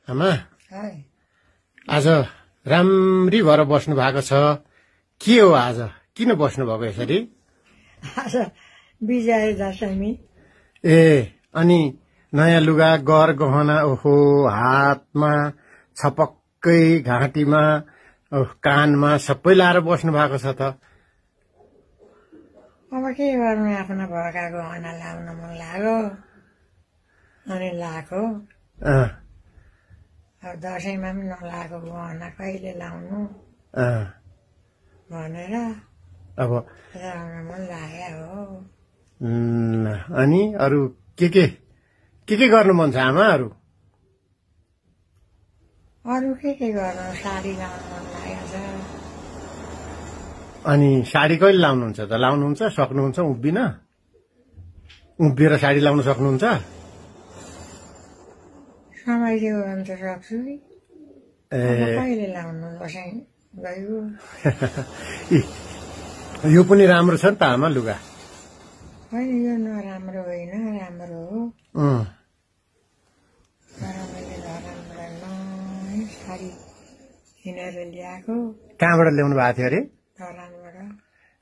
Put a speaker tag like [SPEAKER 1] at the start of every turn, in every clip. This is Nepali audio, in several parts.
[SPEAKER 1] आमा
[SPEAKER 2] हाय
[SPEAKER 1] आज राम्री भएर बस्नु भएको छ। के हो आज किन बस्नु भएको यसरी?
[SPEAKER 2] आज विजय दशमी।
[SPEAKER 1] ए अनि नयाँ लुगा गर गहना ओहो हातमा छपक्कै घाँटीमा कानमा सबै लाएर बस्नु भएको छ त।
[SPEAKER 2] अब के गर्नु, आफ्नो भएका गहना लाउन मन लाग्यो अनि लाएको।
[SPEAKER 1] अँ,
[SPEAKER 2] अब दसैँमा पनि नलाएको गहना कहिले लाउनु
[SPEAKER 1] अँ,
[SPEAKER 2] भनेर
[SPEAKER 1] अब
[SPEAKER 2] लाउन मन लाग्यो हो।
[SPEAKER 1] अनि अरू के गर्नु मन छ आमा?
[SPEAKER 2] अरू के गर्नु, साडी लाउन मन लागेको छ।
[SPEAKER 1] अनि साडी कहिले लाउनुहुन्छ त? लाउनुहुन्छ सक्नुहुन्छ उभिन? उभिएर साडी लाउन सक्नुहुन्छ?
[SPEAKER 2] समय दियो भने त सक्छु।
[SPEAKER 1] ए
[SPEAKER 2] कहिले लाउनु, दसैँ गयो।
[SPEAKER 1] यो पनि राम्रो छ नि त आमा लुगा।
[SPEAKER 2] होइन यो नराम्रो होइन, राम्रो हो। तर मैले धरानबाट नयाँ साडी किनेर ल्याएको।
[SPEAKER 1] कहाँबाट ल्याउनु भएको थियो अरे?
[SPEAKER 2] धरानबाट।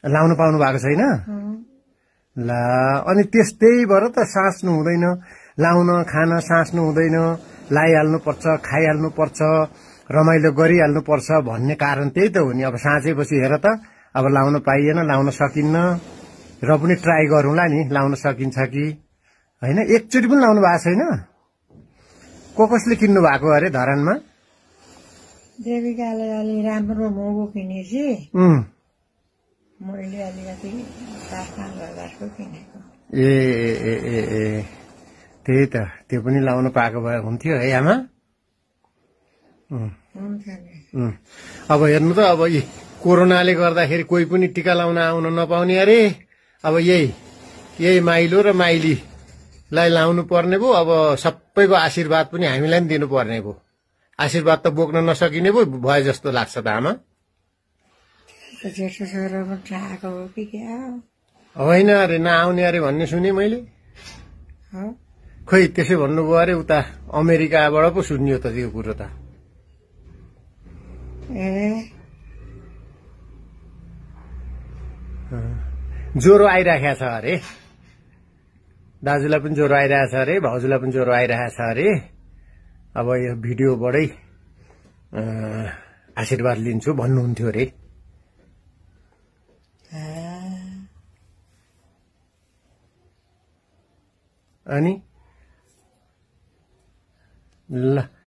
[SPEAKER 1] लाउनु पाउनु भएको छैन? ला अनि त्यस्तै भएर त साँच्नु हुँदैन, लाउन खान साँच्नु हुँदैन, लाइहाल्नु पर्छ, खाइहाल्नु पर्छ, रमाइलो गरिहाल्नु पर्छ भन्ने कारण त्यही त हो नि। अब साँचेपछि हेर त, अब लाउन पाइएन, लाउन सकिन्न, र पनि ट्राई गरौँला नि लाउन सकिन्छ कि होइन। एकचोटि पनि लाउनु भएको छैन? कसले किन्नु भएको अरे धरानमा?
[SPEAKER 2] देविकाले अलि राम्रो महँगो किनेछि, मैले अलिकति 4-5 हजारको किनेको।
[SPEAKER 1] ए ए ए ए त्यही त, त्यो पनि लाउन पाएको भए हुन्थ्यो है आमा।
[SPEAKER 2] हुन्थ्यो नि।
[SPEAKER 1] अब हेर्नु त, अब यी कोरोनाले गर्दाखेरि कोही पनि टिका लाउन आउन नपाउने अरे। अब यही माइलो र माइलीलाई लाउनु पर्ने भयो। अब सबैको आशीर्वाद पनि हामीलाई पनि दिनु पर्ने भयो। आशीर्वाद त बोक्न नसकिने भयो जस्तो लाग्छ त आमा।
[SPEAKER 2] जेठो छोरो पनि चाहेको हो कि क्या
[SPEAKER 1] होइन अरे, नआउने अरे भन्ने सुने मैले।
[SPEAKER 2] हो?
[SPEAKER 1] खोइ त्यसै भन्नुभयो अरे, उता अमेरिकाबाट पो सुनियो त त्यो कुरो त।
[SPEAKER 2] ए
[SPEAKER 1] ज्वरो आइराखेको छ अरे, दाजुलाई पनि ज्वरो आइरहेको छ अरे, भाउजूलाई पनि ज्वरो आइरहेको छ अरे। अब यो भिडियोबाटै आशीर्वाद लिन्छु भन्नुहुन्थ्यो अरे। अनि ल